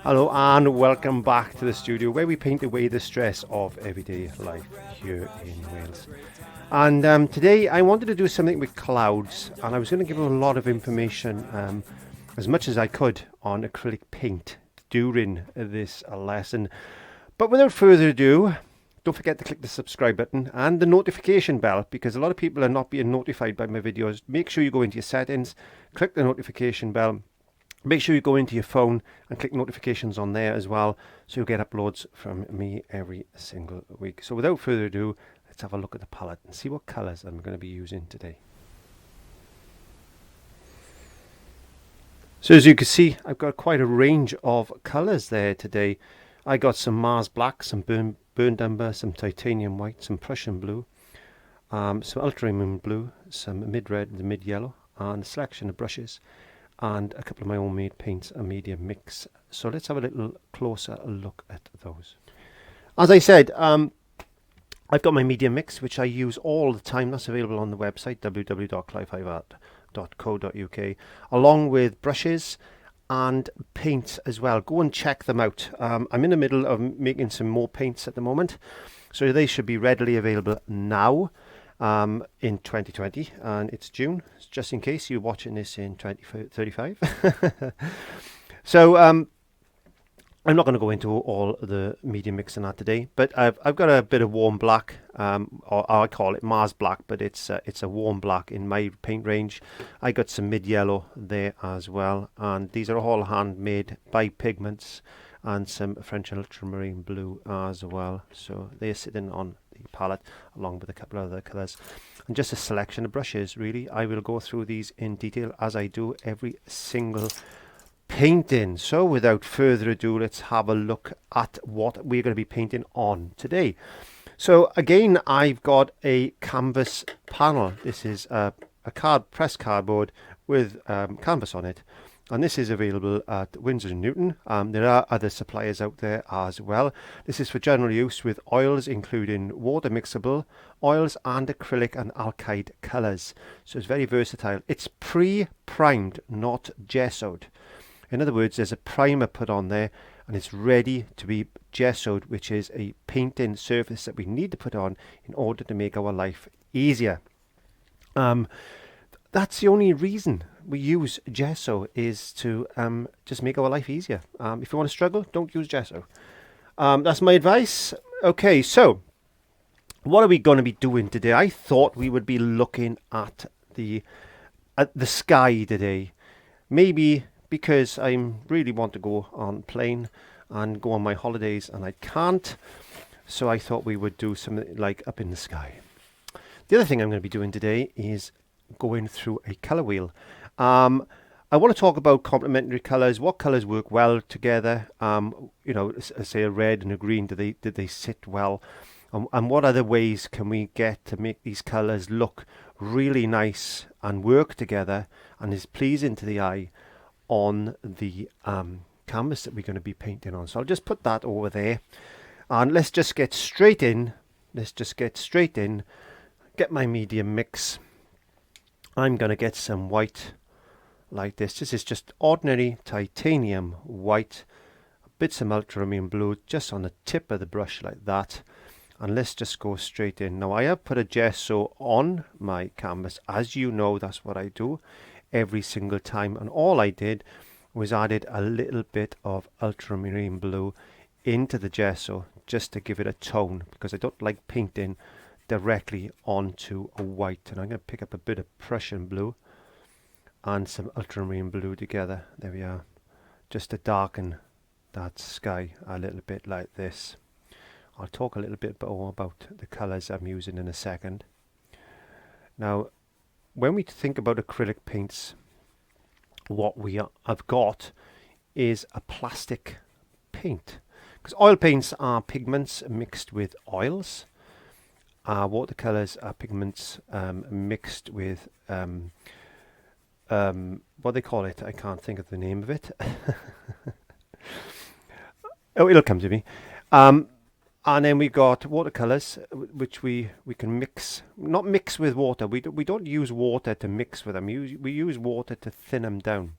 Hello and welcome back to the studio where we paint away the stress of everyday life here in Wales. And today I wanted to do something with clouds, and I was going to give you a lot of information, as much as I could, on acrylic paint during this lesson. But without further ado, don't forget to click the subscribe button and the notification bell, because a lot of people are not being notified by my videos. Make sure you go into your settings, click the notification bell. Make sure you go into your phone and click notifications on there as well, so you'll get uploads from me every single week. So without further ado, let's have a look at the palette and see what colours I'm going to be using today. So as you can see, I've got quite a range of colours there today. I got some Mars Black, some burnt umber, some titanium white, some Prussian blue, some ultramarine blue, some mid-red and mid-yellow, and a selection of brushes, and a couple of my own made paints, a medium mix. So let's have a little closer look at those. As I said, I've got my medium mix, which I use all the time. That's available on the website www.clive5art.co.uk, along with brushes and paints as well. Go and check them out. I'm in the middle of making some more paints at the moment, so they should be readily available now. In 2020, and it's June, just in case you're watching this in 2035. So I'm not going to go into all the medium mix and that today, but I've got a bit of warm black, or I call it Mars Black, but it's a warm black in my paint range. I got some mid yellow there as well, and these are all handmade by Pigments, and some French ultramarine blue as well. So they're sitting on the palette along with a couple of other colours, and just a selection of brushes. Really, I will go through these in detail as I do every single painting. So without further ado, let's have a look at what we're going to be painting on today. So again, I've got a canvas panel. This is a pressed cardboard with canvas on it, and this is available at Winsor & Newton. There are other suppliers out there as well. This is for general use with oils, including water mixable oils and acrylic and alkyd colours. So it's very versatile. It's pre-primed, not gessoed. In other words, there's a primer put on there and it's ready to be gessoed, which is a painting surface that we need to put on in order to make our life easier. That's the only reason we use gesso, is to just make our life easier. If you want to struggle, don't use gesso. That's my advice. Okay, so what are we going to be doing today? I thought we would be looking at the sky today. Maybe because I really want to go on plane and go on my holidays and I can't. So I thought we would do something like up in the sky. The other thing I'm going to be doing today is going through a colour wheel. I want to talk about complementary colours. What colours work well together? You know, say a red and a green. Did they sit well? And what other ways can we get to make these colours look really nice and work together and is pleasing to the eye on the canvas that we're going to be painting on? So I'll just put that over there, and let's just get straight in. Get my medium mix. I'm going to get some white like this. This is just ordinary titanium white, a bit some ultramarine blue just on the tip of the brush like that, and let's just go straight in. Now I have put a gesso on my canvas. As you know, that's what I do every single time, and all I did was added a little bit of ultramarine blue into the gesso just to give it a tone, because I don't like painting directly onto a white. And I'm going to pick up a bit of Prussian blue and some ultramarine blue together. There we are, just to darken that sky a little bit like this. I'll talk a little bit more about the colours I'm using in a second. Now, when we think about acrylic paints, what we have got is a plastic paint, because oil paints are pigments mixed with oils. Watercolors are pigments mixed with what they call it, I can't think of the name of it. Oh, it'll come to me. And then we've got watercolors, which we can mix, not mix with water. We don't use water to mix with them. We use water to thin them down.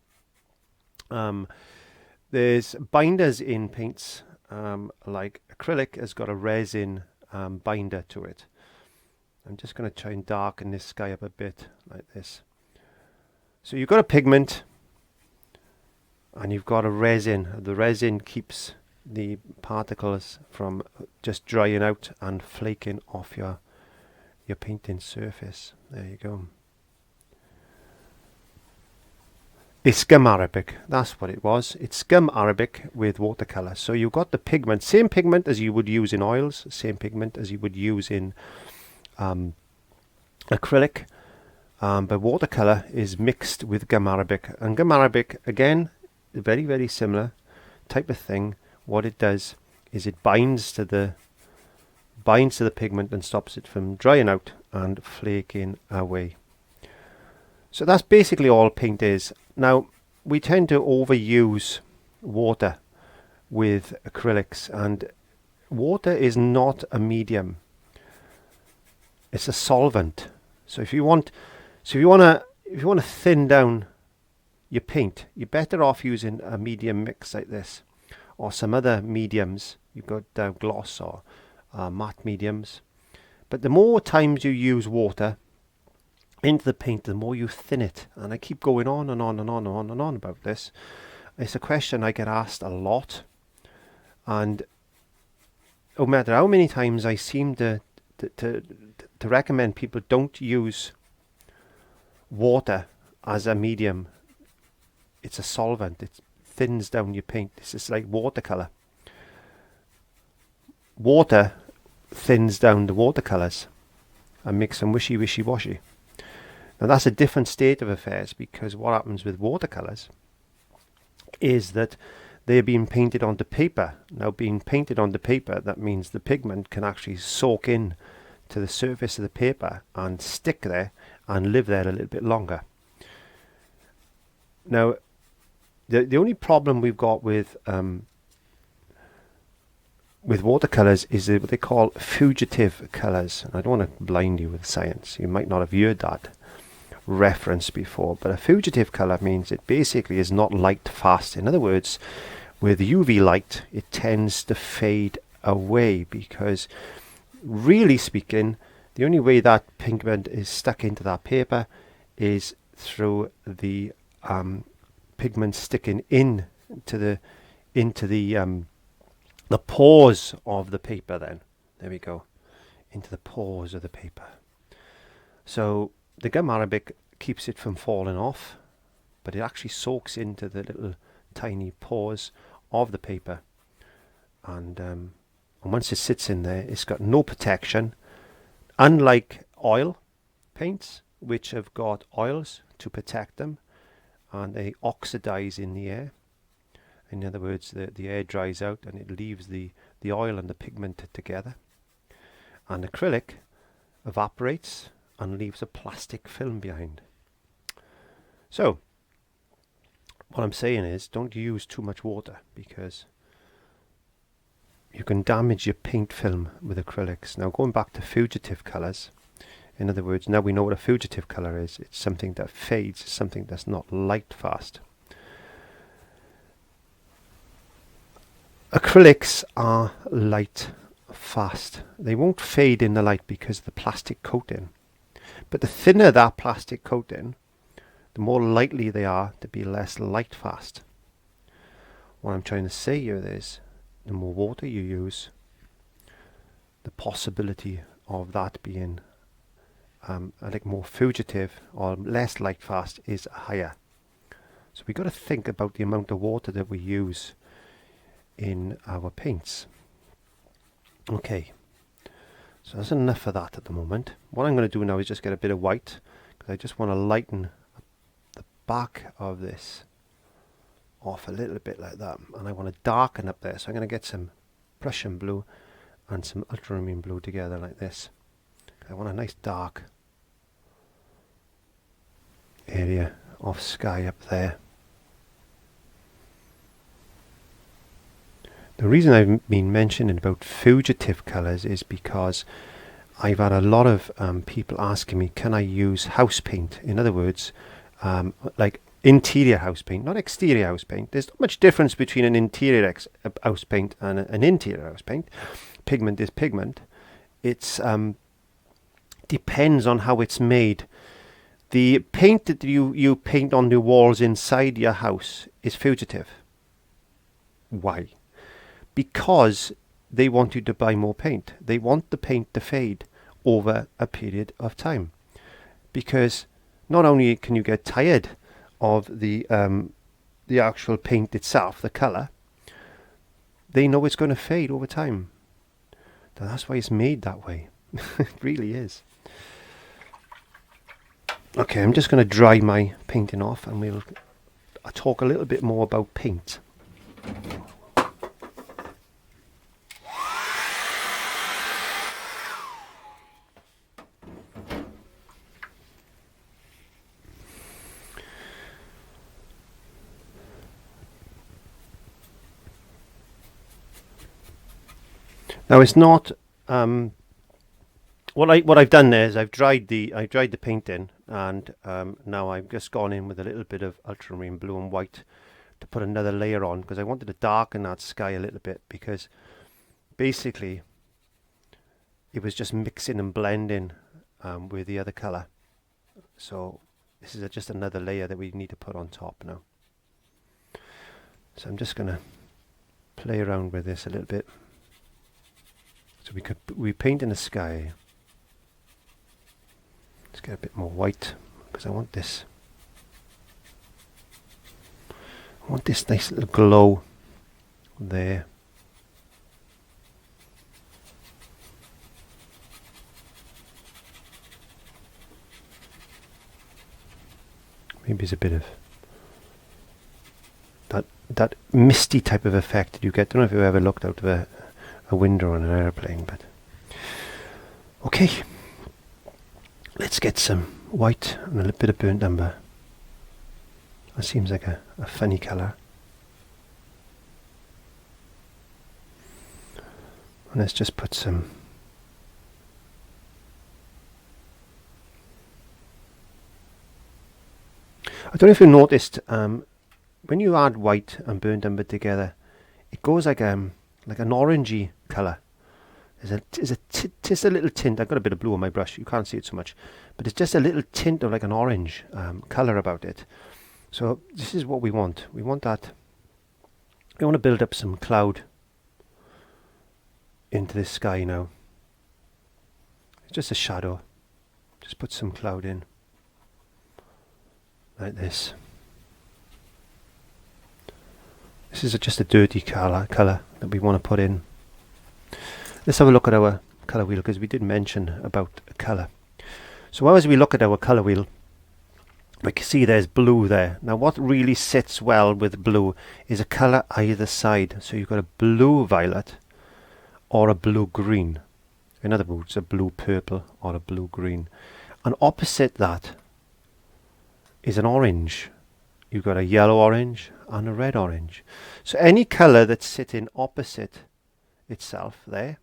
There's binders in paints, like acrylic has got a resin binder to it. I'm just going to try and darken this sky up a bit like this. So you've got a pigment and you've got a resin. The resin keeps the particles from just drying out and flaking off your painting surface. There you go. It's gum arabic, that's what it was. It's gum arabic with watercolor. So you've got the pigment, same pigment as you would use in oils, same pigment as you would use in acrylic, but watercolor is mixed with gum arabic. And gum arabic, again, very, very similar type of thing. What it does is it binds to the pigment and stops it from drying out and flaking away. So that's basically all paint is. Now, we tend to overuse water with acrylics, and water is not a medium. It's a solvent. So if you want to thin down your paint, you're better off using a medium mix like this, or some other mediums. You've got gloss or matte mediums. But the more times you use water into the paint, the more you thin it. And I keep going on and on and on and on and on about this. It's a question I get asked a lot, and no matter how many times I seem to recommend people don't use water as a medium. It's a solvent. It thins down your paint. It's just like watercolor. Water thins down the watercolors and makes them wishy-washy. Now that's a different state of affairs, because what happens with watercolors is that they're being painted onto paper. Now, being painted onto paper, that means the pigment can actually soak in to the surface of the paper and stick there and live there a little bit longer. Now, the only problem we've got with watercolors is what they call fugitive colors. I don't want to blind you with science. You might not have heard that reference before, but a fugitive color means it basically is not light fast. In other words, with UV light, it tends to fade away, because really speaking, the only way that pigment is stuck into that paper is through the pigment sticking into the pores of the paper. Then there we go, into the pores of the paper. So the gum arabic keeps it from falling off, but it actually soaks into the little tiny pores of the paper, and once it sits in there, it's got no protection, unlike oil paints, which have got oils to protect them, and they oxidize in the air. In other words, the air dries out and it leaves the oil and the pigment together. And acrylic evaporates and leaves a plastic film behind. So what I'm saying is, don't use too much water, because you can damage your paint film with acrylics. Now, going back to fugitive colors, in other words, now we know what a fugitive color is. It's something that fades, something that's not light fast. Acrylics are light fast. They won't fade in the light because of the plastic coating. But the thinner that plastic coating, the more likely they are to be less light fast. What I'm trying to say here is, the more water you use, the possibility of that being like more fugitive or less light fast is higher. So we've got to think about the amount of water that we use in our paints. Okay, so that's enough of that at the moment. What I'm going to do now is just get a bit of white, because I just want to lighten the back of this off a little bit like that, and I want to darken up there. So I'm going to get some Prussian blue and some ultramarine blue together like this. I want a nice dark area of sky up there. The reason I've been mentioning about fugitive colours is because I've had a lot of people asking me, can I use house paint? In other words, like interior house paint, not exterior house paint. There's not much difference between an interior house paint and an interior house paint. Pigment is pigment. It's depends on how it's made. The paint that you paint on the walls inside your house is Fugitive. Why? Because they want you to buy more paint. They want the paint to fade over a period of time. Because not only can you get tired of the actual paint itself, the colour, they know it's going to fade over time. So that's why it's made that way. It really is. Okay, I'm just going to dry my painting off, and I'll talk a little bit more about paint. Now it's not what I've done there is I've dried the paint in, and now I've just gone in with a little bit of ultramarine blue and white to put another layer on, because I wanted to darken that sky a little bit, because basically it was just mixing and blending with the other colour. So this is just another layer that we need to put on top now. So I'm just going to play around with this a little bit. So we paint in the sky. Let's get a bit more white, because I want this nice little glow there. Maybe it's a bit of that misty type of effect that you get. I don't know if you've ever looked out of a window on an airplane, but okay, let's get some white and a little bit of burnt umber. That seems like a funny colour. And let's just put some I don't know if you noticed, when you add white and burnt umber together, it goes like an orangey colour. There's just a little tint. I've got a bit of blue on my brush. You can't see it so much, but it's just a little tint of like an orange colour about it. So this is what we want. We want that. We want to build up some cloud into this sky now. It's just a shadow. Just put some cloud in, like this. This is just a dirty colour that we want to put in. Let's have a look at our colour wheel, because we did mention about colour. So as we look at our colour wheel, we can see there's blue there. Now what really sits well with blue is a colour either side. So you've got a blue violet or a blue green. In other words, a blue purple or a blue green. And opposite that is an orange. You've got a yellow orange and a red orange. So any colour that's sitting opposite itself there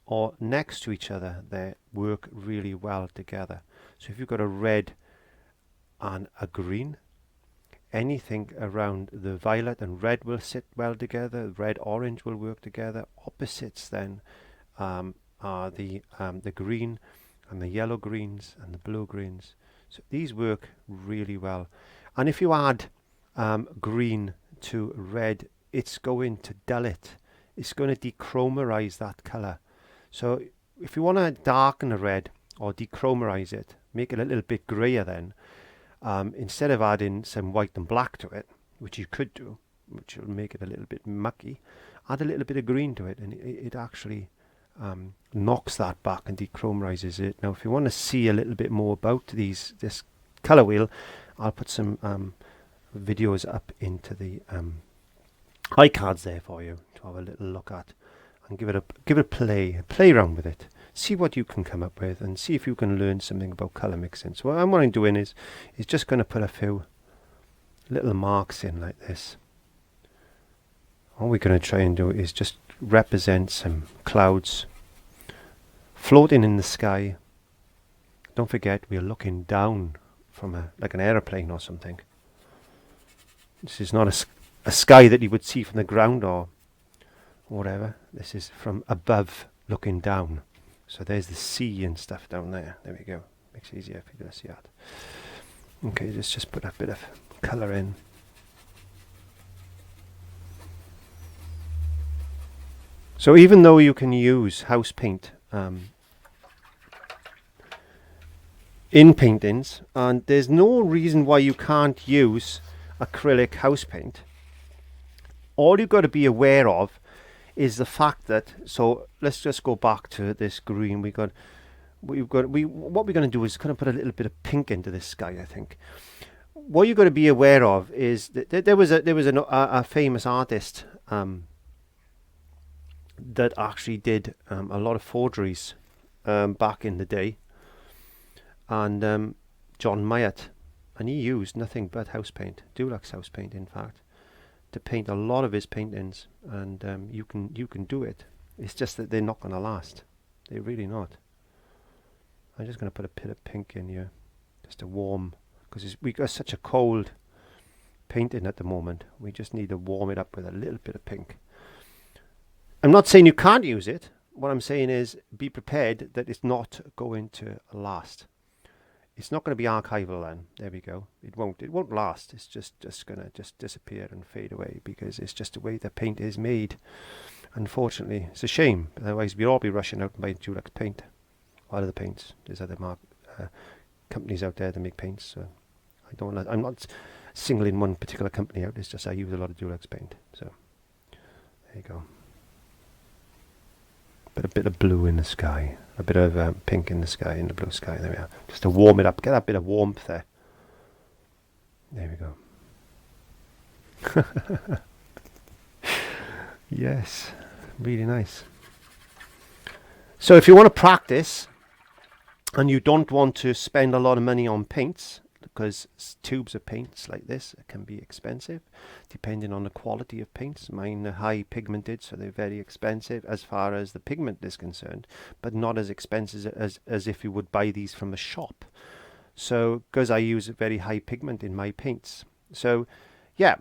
or next to each other there work really well together. So if you've got a red and a green, anything around the violet and red will sit well together. Red orange will work together. Opposites then are the green and the yellow greens and the blue greens. So these work really well. And if you add green to red, it's going to dull it. It's going to dechromarize that colour. So if you want to darken the red or dechromarize it, make it a little bit greyer then, instead of adding some white and black to it, which you could do, which will make it a little bit mucky, add a little bit of green to it, and it actually knocks that back and dechromarizes it. Now if you want to see a little bit more about this colour wheel, I'll put some videos up into the iCards there for you to have a little look at, and give it a play around with it, see what you can come up with, and see if you can learn something about colour mixing. So what I'm doing is just going to put a few little marks in like this. All we're going to try and do is just represent some clouds floating in the sky. Don't forget, we're looking down from like an aeroplane or something. This is not a sky that you would see from the ground or whatever. This is from above looking down. So there's the sea and stuff down there. There we go. Makes it easier for you to see that. Okay, let's just put a bit of colour in. So even though you can use house paint in paintings, and there's no reason why you can't use acrylic house paint, all you've got to be aware of is the fact that, so let's just go back to this green. What we're going to do is kind of put a little bit of pink into this sky, I think. What you've got to be aware of is that there was a famous artist that actually did a lot of forgeries back in the day, and John Myatt, and he used nothing but house paint, Dulux house paint in fact, to paint a lot of his paintings, and you can do it. It's just that they're not going to last. They're really not. I'm just going to put a bit of pink in here, just to warm, because we got such a cold painting at the moment. We just need to warm it up with a little bit of pink. I'm not saying you can't use it. What I'm saying is be prepared that it's not going to last. It's not going to be archival then. There we go. It won't last. It's just going to disappear and fade away, because it's just the way the paint is made. Unfortunately, it's a shame. Otherwise, we'd all be rushing out and buying Dulux paint. Or other paints. There's other companies out there that make paints. So I'm not singling one particular company out. It's just I use a lot of Dulux paint. So there you go. But a bit of blue in the sky, a bit of pink in the sky, in the blue sky. There we are. Just to warm it up, get that bit of warmth there. There we go. Yes, really nice. So if you want to practice and you don't want to spend a lot of money on paints, because tubes of paints like this can be expensive depending on the quality of paints. Mine are high pigmented, so they're very expensive as far as the pigment is concerned, but not as expensive as if you would buy these from a shop. So because I use very high pigment in my paints, so yeah,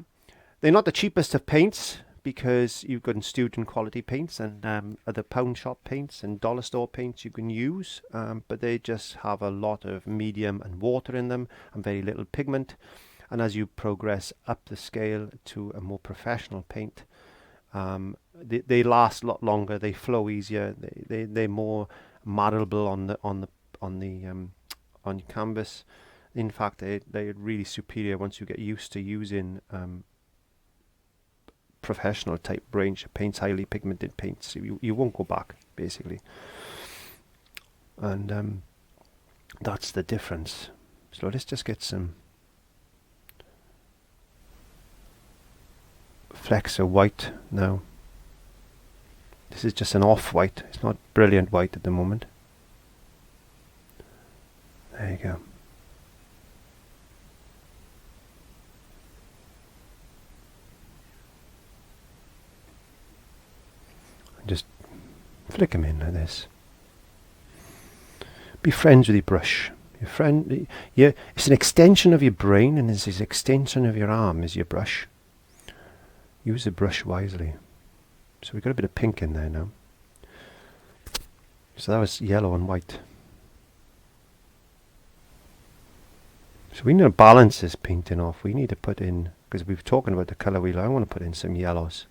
they're not the cheapest of paints, because you've got student quality paints and other pound shop paints and dollar store paints you can use, but they just have a lot of medium and water in them and very little pigment. And as you progress up the scale to a more professional paint, they last a lot longer, they flow easier, they're more malleable on your canvas. In fact, they're really superior once you get used to using professional type range of paints, highly pigmented paints. You won't go back, basically. And that's the difference. So let's just get some flecks of white now. This is just an off-white. It's not brilliant white at the moment. There you go. Just flick them in like this. Be friends with your brush. Your friend, it's an extension of your brain, and it's an extension of your arm is your brush. Use the brush wisely. So we've got a bit of pink in there now. So that was yellow and white. So we need to balance this painting off. We need to put in, because we've talking about the colour wheel, I want to put in some yellows.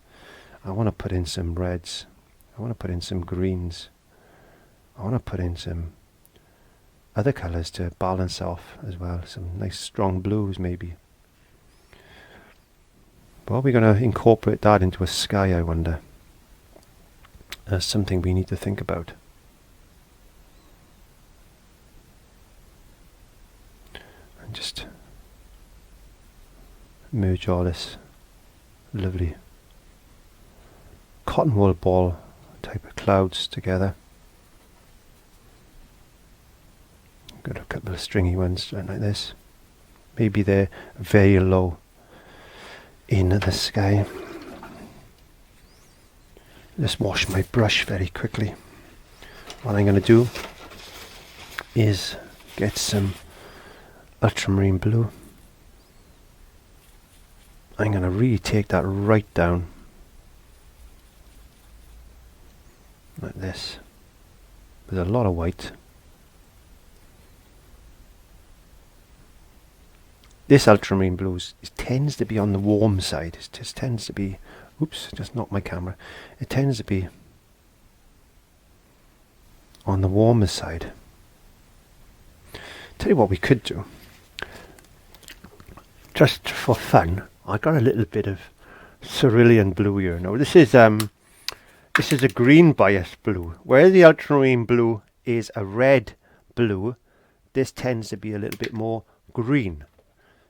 I want to put in some reds. I want to put in some greens. I want to put in some other colours to balance off as well. Some nice strong blues maybe. But are we going to incorporate that into a sky, I wonder? That's something we need to think about. And just merge all this lovely cotton wool ball type of clouds together. Got a couple of stringy ones like this. Maybe they're very low in the sky. Just wash my brush very quickly. What I'm going to do is get some ultramarine blue. I'm going to really take that right down. Like this. With a lot of white. This ultramarine blue tends to be on the warm side. It just tends to be, oops, just knocked my camera. It tends to be on the warmer side. Tell you what we could do. Just for fun, I got a little bit of cerulean blue here. Now this is a green bias blue. Where the ultramarine blue is a red blue, this tends to be a little bit more green.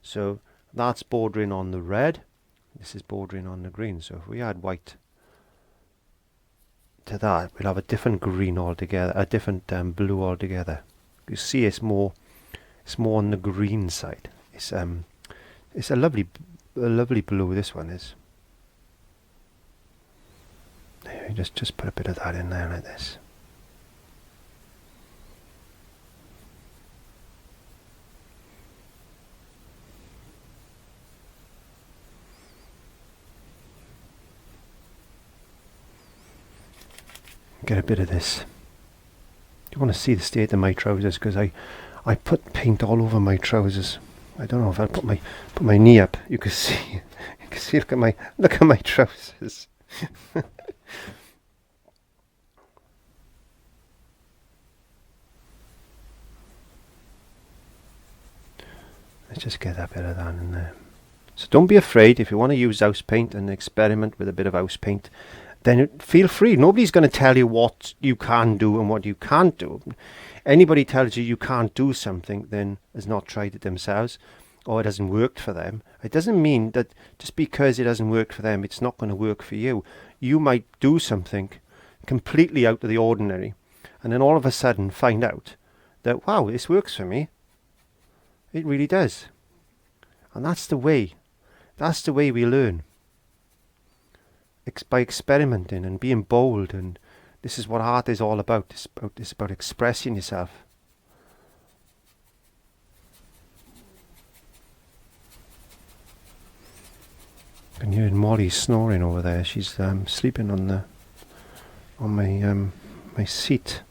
So that's bordering on the red. This is bordering on the green. So if we add white to that, we'll have a different green altogether, a different blue altogether. You see, it's more on the green side. It's a lovely blue. This one is. There, just put a bit of that in there like this. Get a bit of this. You want to see the state of my trousers, because I put paint all over my trousers. I don't know if I put my knee up. You can see. You can see. Look at my trousers. Let's just get a bit of that in there. So don't be afraid if you want to use house paint and experiment with a bit of house paint. Then feel free. Nobody's going to tell you what you can do and what you can't do. Anybody tells you you can't do something, then has not tried it themselves, or it hasn't worked for them. It doesn't mean that just because it hasn't worked for them, it's not going to work for you. You might do something completely out of the ordinary, and then all of a sudden find out that, wow, this works for me. It really does. And that's the way. That's the way we learn. By experimenting and being bold, and this is what art is all about. It's about expressing yourself. And you heard Molly snoring over there. She's sleeping on my seat.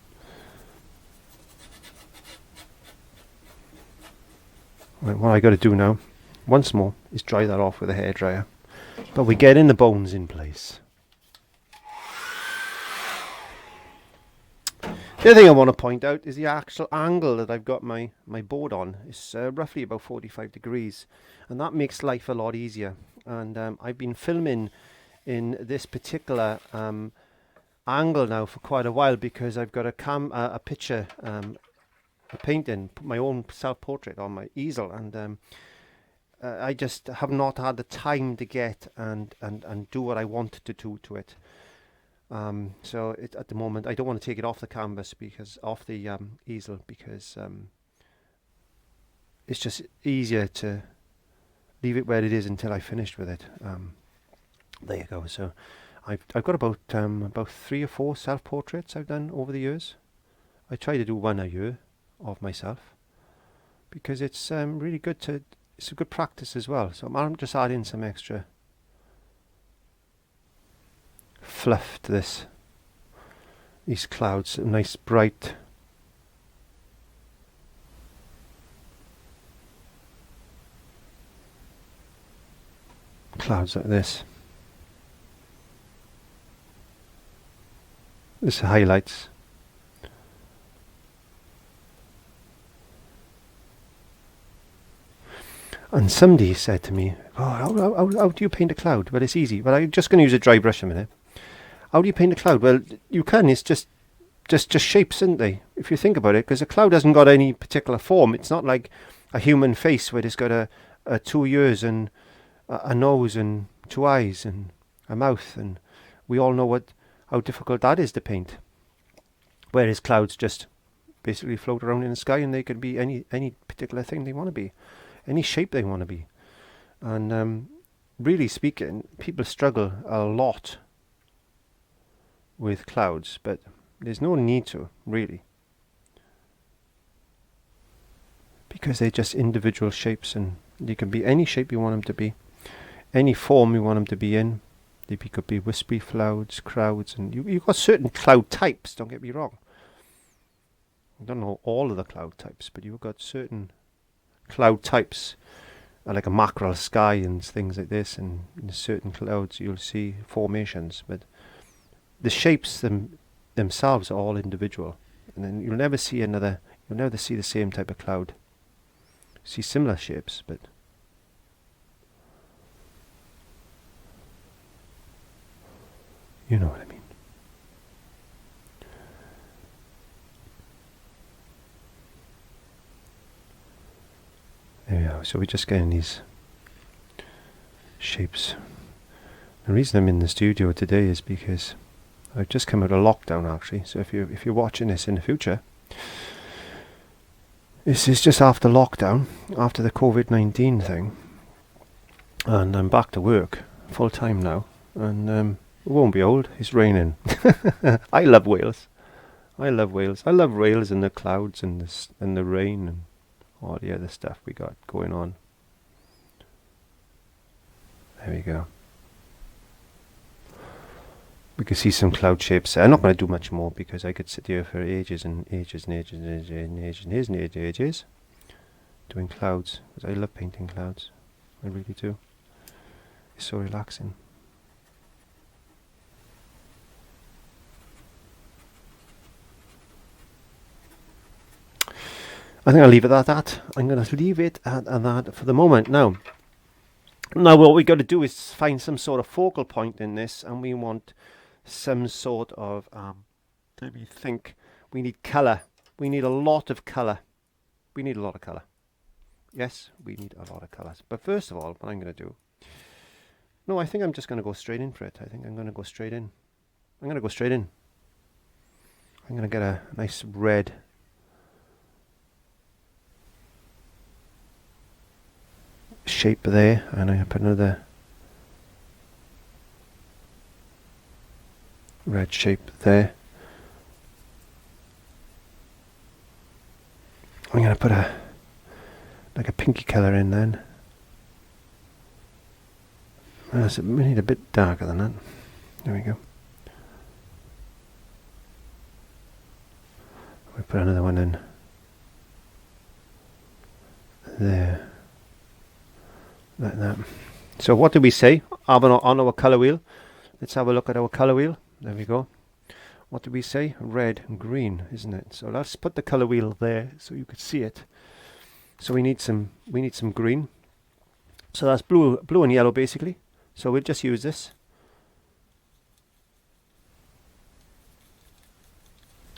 Right, what I got to do now, once more, is dry that off with a hairdryer. But we're getting the bones in place. The other thing I want to point out is the actual angle that I've got my board on. It's roughly about 45 degrees, and that makes life a lot easier. And I've been filming in this particular angle now for quite a while, because I've got a picture, a painting, my own self-portrait on my easel, and I just have not had the time to get and do what I wanted to do to it. So at the moment, I don't want to take it off the canvas, because off the easel, because it's just easier to leave it where it is until I finished with it. There you go. So I've got about 3 or 4 self-portraits I've done over the years. I try to do one a year of myself, because it's really good to. It's a good practice as well. So I'm just adding some extra fluff to these clouds. Nice bright clouds like this. This highlights. And somebody said to me, oh, how do you paint a cloud? Well, it's easy. Well, I'm just going to use a dry brush a minute. How do you paint a cloud? Well, you can. It's just shapes, isn't they? If you think about it, because a cloud hasn't got any particular form. It's not like a human face where it's got a 2 ears and a nose and 2 eyes and a mouth. And we all know how difficult that is to paint. Whereas clouds just basically float around in the sky, and they can be any particular thing they want to be. Any shape they want to be. And really speaking, people struggle a lot with clouds, but there's no need to, really, because they're just individual shapes, and they can be any shape you want them to be, any form you want them to be in. They could be wispy clouds, and you've got certain cloud types, don't get me wrong. I don't know all of the cloud types, but you've got certain cloud types, like a mackerel sky and things like this, and in certain clouds you'll see formations, but the shapes themselves are all individual, and then you'll never see the same type of cloud. See similar shapes, but you know what I mean. There we are. So we're just getting these shapes. The reason I'm in the studio today is because I've just come out of lockdown, actually. So if you're watching this in the future, this is just after lockdown, after the COVID-19 thing, and I'm back to work full time now, and it won't be old. It's raining. I love Wales. I love Wales. I love Wales and the clouds and the rain and all the other stuff we got going on. There we go. We can see some cloud shapes. I'm not going to do much more because I could sit here for ages and ages and ages and ages and ages and ages doing clouds, because I love painting clouds. I really do. It's so relaxing. I think I'll leave it at that. I'm going to leave it at that for the moment. Now what we got to do is find some sort of focal point in this, and we want some sort of, let me think, we need colour. We need a lot of colour. We need a lot of colour. Yes, we need a lot of colours. But first of all, what I'm going to do, no, I think I'm just going to go straight in for it. I think I'm going to go straight in. I'm going to go straight in. I'm going to get a nice red shape there, and I'm going to put another red shape there. I'm going to put like a pinky colour in then. We need a bit darker than that. There we go. We put another one in there, like that. So what did we say on our colour wheel? Let's have a look at our colour wheel. There we go. What did we say? Red and green, isn't it? So let's put the colour wheel there so you could see it. So we need some green. So that's blue and yellow basically. So we'll just use this.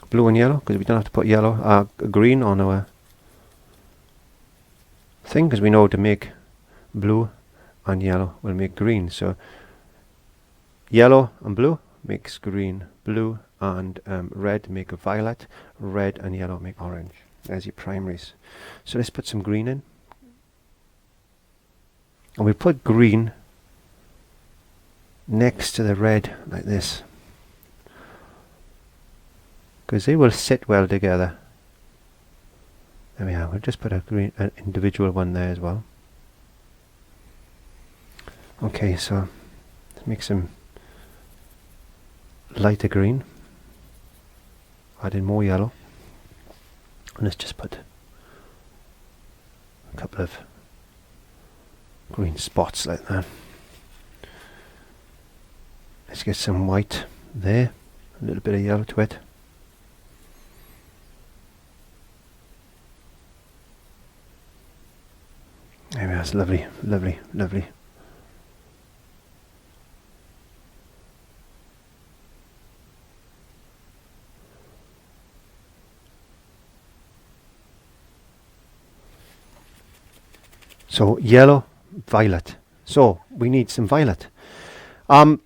Blue and yellow, because we don't have to put yellow, green on our thing, because we know to make blue and yellow will make green. So yellow and blue makes green, blue and red make a violet, red and yellow make orange. There's your primaries. So let's put some green in, and we put green next to the red like this, because they will sit well together. There we are. We'll just put a green, an individual one there as well. Okay, so let's make some lighter green, add in more yellow, and let's just put a couple of green spots like that. Let's get some white there, a little bit of yellow to it. There we are. It's lovely, lovely, lovely. So yellow, violet. So we need some violet. I'm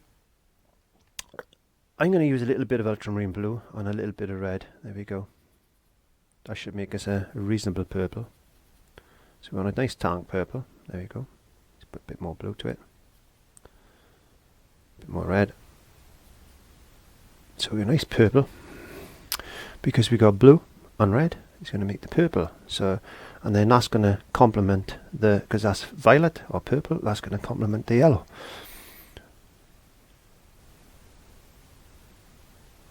going to use a little bit of ultramarine blue and a little bit of red. There we go. That should make us a reasonable purple. So we want a nice tank purple. There we go. Let's put a bit more blue to it. A bit more red. So we got a nice purple. Because we got blue and red, is going to make the purple. So, and then that's going to complement the, because that's violet or purple, that's going to complement the yellow.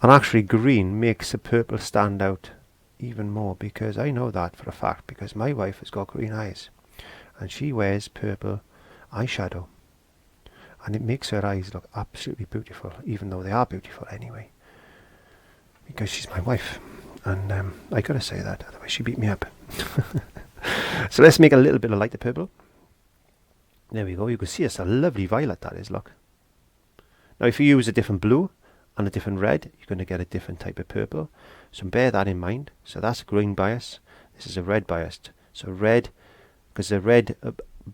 And actually green makes the purple stand out even more, because I know that for a fact, because my wife has got green eyes and she wears purple eyeshadow, and it makes her eyes look absolutely beautiful, even though they are beautiful anyway, because she's my wife. And I gotta say that, otherwise she beat me up. So let's make a little bit of lighter purple. There we go. You can see it's a lovely violet, that is, look. Now if you use a different blue and a different red, you're going to get a different type of purple, so bear that in mind. So that's a green bias, this is a red biased. So red, because the red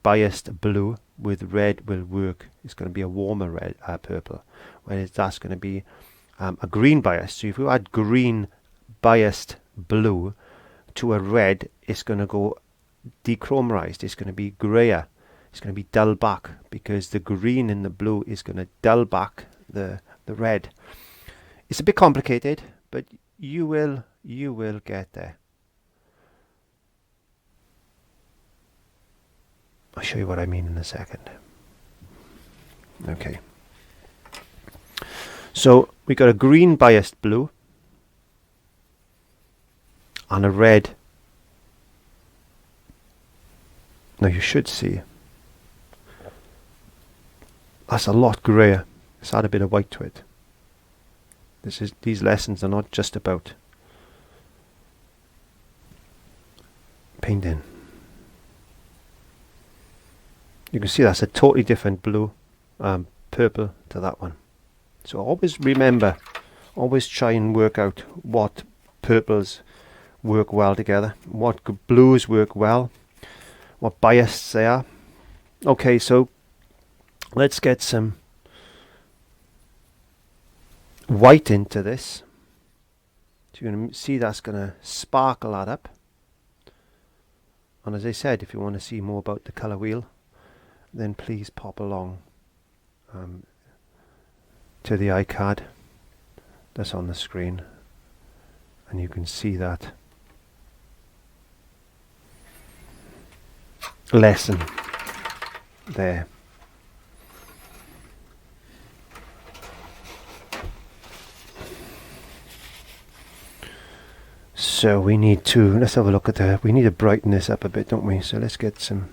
biased blue with red will work, it's going to be a warmer red purple, whereas that's going to be a green bias. So if you add green biased blue to a red, it's going to go dechromerized, it's going to be grayer, it's going to be dull back, because the green in the blue is going to dull back the red. It's a bit complicated, but you will get there. I'll show you what I mean in a second. Okay. So we got a green biased blue and a red. Now you should see that's a lot grayer. Let's add a bit of white to it. These lessons are not just about painting. You can see that's a totally different blue, purple to that one. So always remember, always try and work out what purples work well together, what blues work well, what biased they are. Okay, so let's get some white into this. So you're going to see that's going to sparkle that up. And as I said, if you want to see more about the colour wheel, then please pop along to the iCard that's on the screen, and you can see that lesson there. So we need to, let's have a look at we need to brighten this up a bit, don't we? So let's get some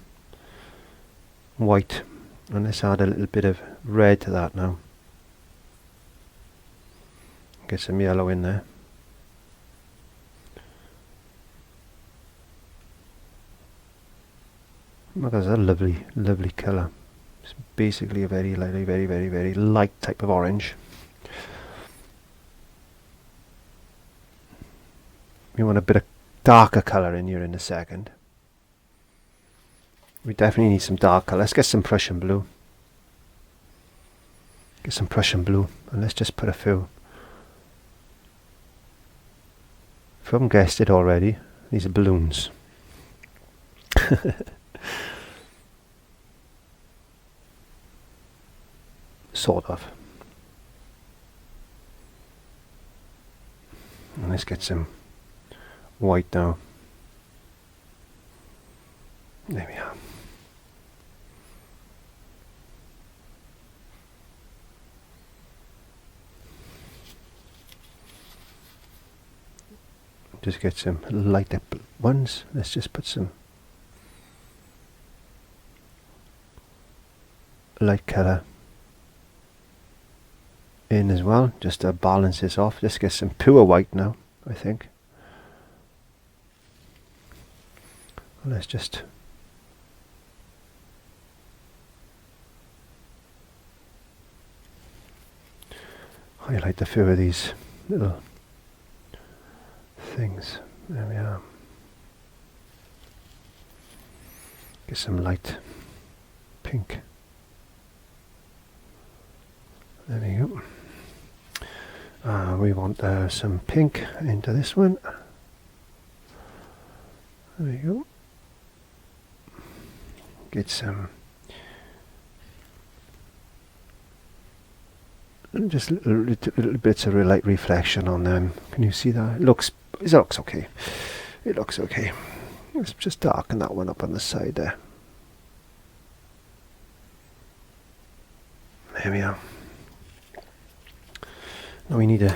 white, and let's add a little bit of red to that now. Get some yellow in there. Look, that's a lovely, lovely colour. It's basically a very light type of orange. You want a bit of darker colour in here in a second. We definitely need some dark colour. Let's get some Prussian blue. Get some Prussian blue, and let's just put a few. If you haven't guessed it already, these are balloons. Sort of. And let's get some white now. There we are. Just get some light up ones. Let's just put some light colour in as well, just to balance this off. Let's get some pure white now, I think. Let's just highlight a few of these little things. There we are. Get some light pink. There we go. We want some pink into this one. There we go. Get some just little bits of light reflection on them. Can you see that? It looks okay. It looks okay. Let's just darken that one up on the side there. There we are. Now we need to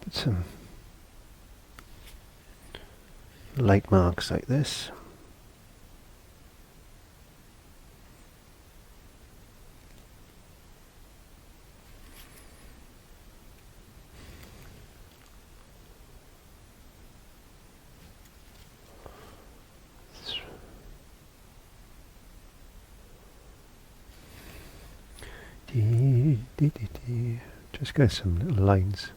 put some light marks like this. Just get some little lines.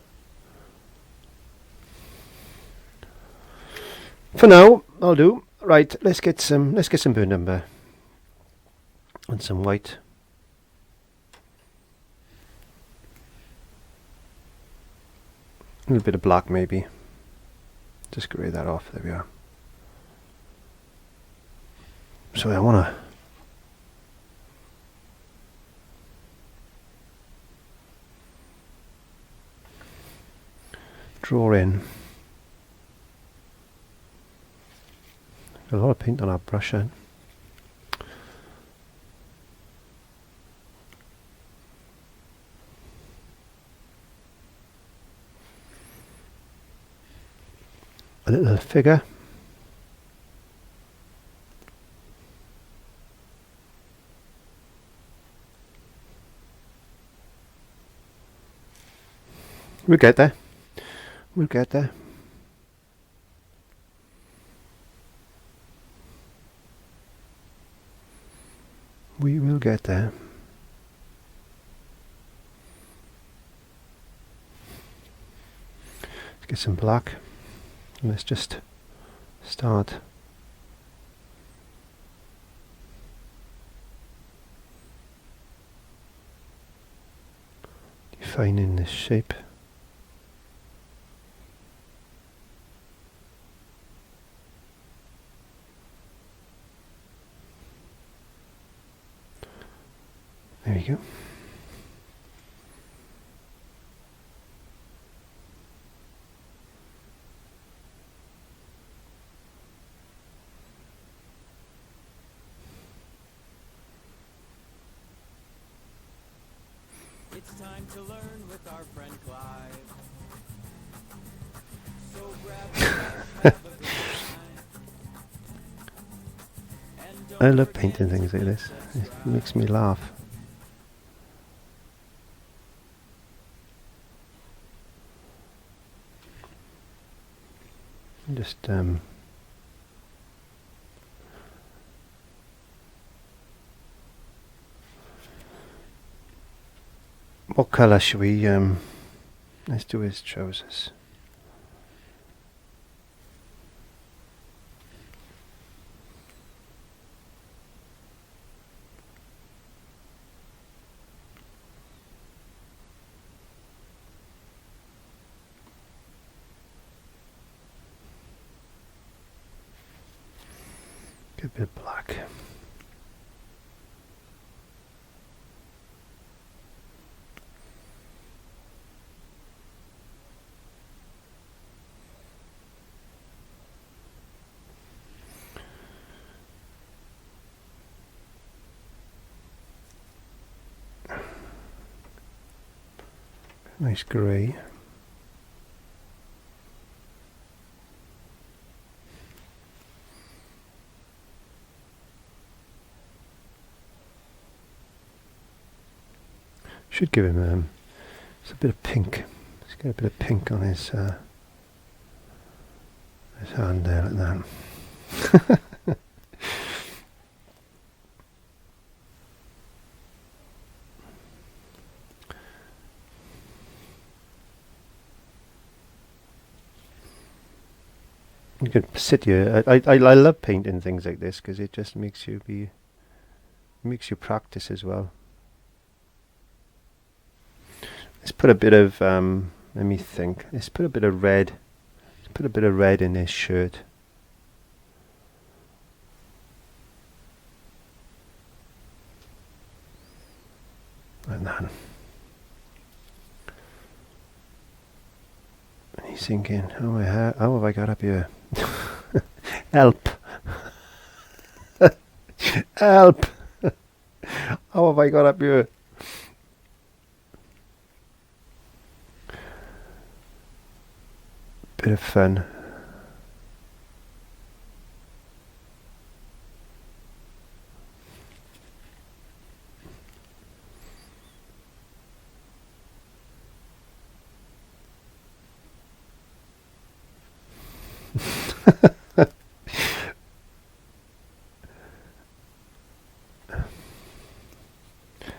For now, I'll do. Right, let's get some burnt umber and some white. A little bit of black maybe. Just grey that off. There we are. So I want to draw in a lot of paint on our brush end. A little figure. We'll get there. We'll get there. We will get there. Let's get some black. And let's just start defining this shape. There we go. It's time to learn with our friend Clive. So grab your have a good time. I love painting things like this. It makes me laugh. Just what colour should we let's do his trousers. Get a bit of black. Nice grey. Should give him it's a bit of pink. Let's get a bit of pink on his hand there like that. You can sit here. I love painting things like this because it just makes you practice as well. Let's put a bit of let me think. Let's put a bit of red. Let's put a bit of red in this shirt. Like that. He's thinking, how have I got up here? Help! Help! How have I got up here? Bit of fun.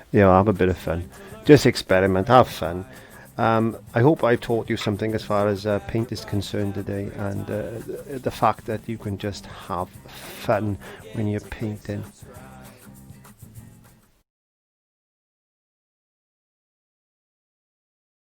Yeah, have a bit of fun. Just experiment, have fun. I hope I've taught you something as far as paint is concerned today, and the fact that you can just have fun when you're painting.